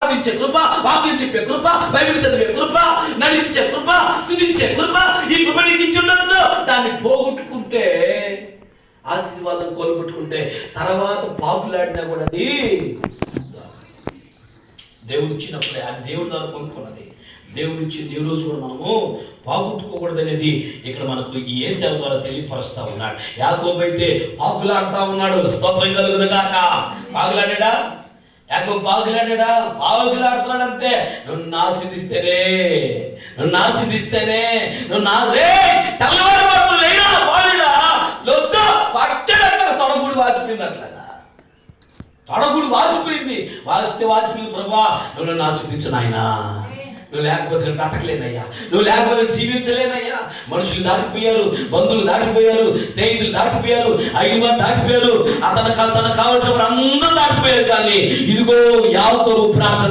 ఆరాధించే కృప, వాక్యం చెప్పే కృప, బైబిల్ చదివే కృప, నడిచే కృప, స్తుతించే కృప, ఈ కృప నీకు ఇచ్చి ఉండొచ్చు. దాన్ని పోగొట్టుకుంటే, ఆశీర్వాదం కోల్గొట్టుకుంటే తర్వాత పాపులాడినా కూడా అది దేవుడు ఇచ్చినప్పుడే, అది దేవుడి ద్వారా పొందుకున్నది. దేవుడు ఇచ్చింది ఏ రోజు కూడా మనము పాగుట్టుకోకూడదు అనేది ఇక్కడ మనకు ఈ యేసేవ ద్వారా తెలియపరుస్తా ఉన్నాడు. యాకోబు అయితే పాకులాడుతా ఉన్నాడు. స్తోత్రం కలుగును గాక. పాకులాడా? యాకోబు పాకులాడా? పాకులాడుతున్నాడు అంతే. నువ్వు ఆశీర్దిస్తేనే, నువ్వు ఆశీర్దిస్తేనే, నువ్వు తెల్లవారి మాత్రం లేరా వాడిరా లొద్దు పట్టడట్లా తొడగుడు వాసిపోయింది. అట్లాగా తొడగుడు వాసిపోయింది. వాసిపోయింది. ప్రభా నువ్వు నన్ను ఆశీర్దించు నాయనా. నువ్వు లేకపోతే నేను బ్రతకలేనయ్యా, నువ్వు లేకపోతే జీవించలేనయ్యా. మనుషులు దాటిపోయారు, బంధువులు దాటిపోయారు, స్నేహితులు దాటిపోయారు, ఐదుగురు దాటిపోయారు, తనకు కావలసిన అందరూ దాటిపోయారు. కానీ ఇదిగో యాకోబు ప్రార్థన